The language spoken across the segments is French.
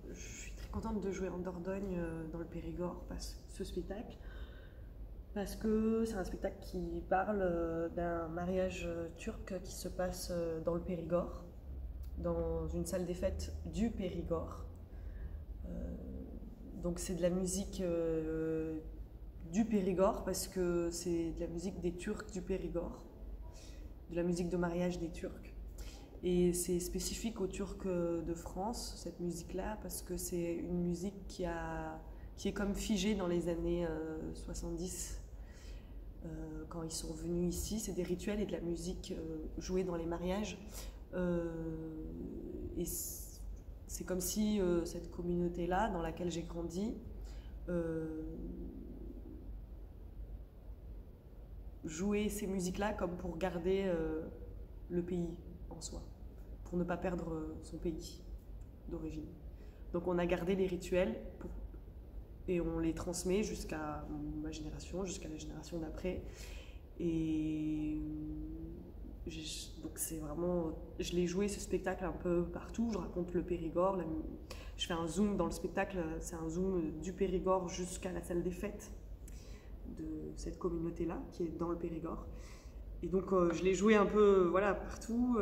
Je suis très contente de jouer en Dordogne dans le Périgord, ce spectacle, parce que c'est un spectacle qui parle d'un mariage turc qui se passe dans le Périgord, dans une salle des fêtes du Périgord. Donc c'est de la musique du Périgord, parce que c'est de la musique des Turcs du Périgord, de la musique de mariage des Turcs. Et c'est spécifique aux Turcs de France, cette musique-là, parce que c'est une musique qui est comme figée dans les années 70, quand ils sont venus ici. C'est des rituels et de la musique jouée dans les mariages. Et c'est comme si cette communauté-là, dans laquelle j'ai grandi, jouait ces musiques-là comme pour garder le pays en soi, pour ne pas perdre son pays d'origine. Donc on a gardé les rituels et on les transmet jusqu'à ma génération, jusqu'à la génération d'après. Et donc c'est vraiment, je l'ai joué ce spectacle un peu partout. Je raconte le Périgord, je fais un zoom dans le spectacle, c'est un zoom du Périgord jusqu'à la salle des fêtes de cette communauté-là qui est dans le Périgord. Et donc je l'ai joué un peu partout,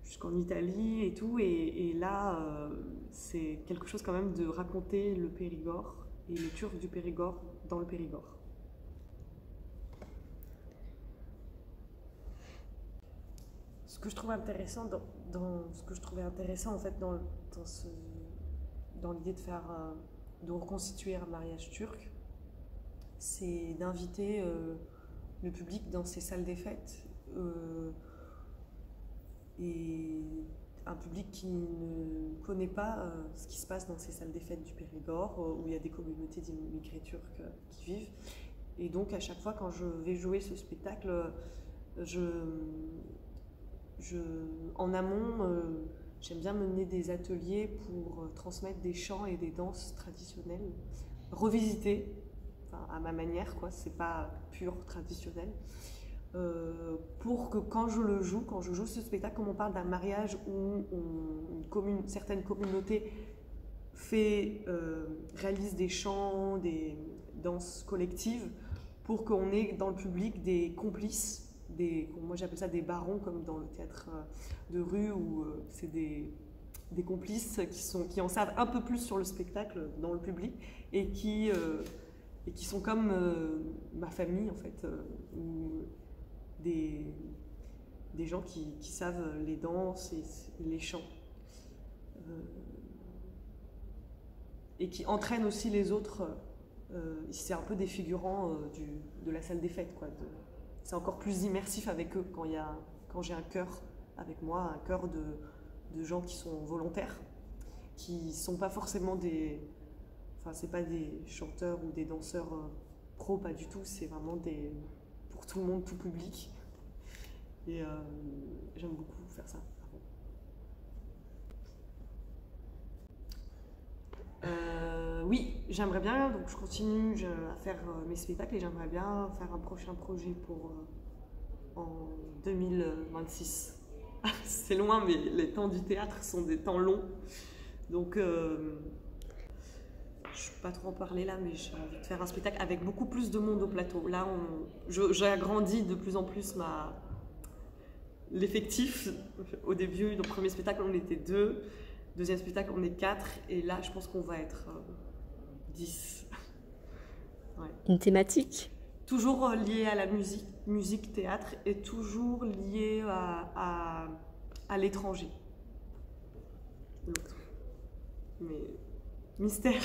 jusqu'en Italie et tout. Et là, c'est quelque chose quand même de raconter le Périgord et les Turcs du Périgord dans le Périgord. Ce que je trouve intéressant ce que je trouvais intéressant en fait dans l'idée de reconstituer un mariage turc, c'est d'inviter le public dans ces salles des fêtes, et un public qui ne connaît pas ce qui se passe dans ces salles des fêtes du Périgord, où il y a des communautés d'immigrés turcs qui vivent. Et donc à chaque fois quand je vais jouer ce spectacle, en amont, j'aime bien mener des ateliers pour transmettre des chants et des danses traditionnelles, revisitées, à ma manière, quoi, c'est pas pur traditionnel, pour que quand je joue ce spectacle, comme on parle d'un mariage où une certaine communauté réalise des chants, des danses collectives, pour qu'on ait dans le public des complices, moi j'appelle ça des barons, comme dans le théâtre de rue, où c'est des complices qui en savent un peu plus sur le spectacle dans le public, et qui sont comme ma famille en fait, ou des gens qui savent les danses et les chants, et qui entraînent aussi les autres. C'est un peu des figurants de la salle des fêtes, quoi. C'est encore plus immersif avec eux quand j'ai un chœur avec moi, un chœur de gens qui sont volontaires, qui sont pas forcément c'est pas des chanteurs ou des danseurs pros, pas du tout, c'est vraiment pour tout le monde, tout public. Et j'aime beaucoup faire ça. Oui, j'aimerais bien, donc je continue à faire mes spectacles, et j'aimerais bien faire un prochain projet en 2026. C'est loin, mais les temps du théâtre sont des temps longs. Donc je ne vais pas trop en parler là, mais j'ai envie de faire un spectacle avec beaucoup plus de monde au plateau. Là, j'ai agrandi de plus en plus l'effectif. Au début, dans le premier spectacle, on était 2. Deuxième spectacle, on est 4. Et là, je pense qu'on va être 10. Ouais. Une thématique? Toujours liée à la musique, théâtre, et toujours liée à l'étranger. Mais mystère.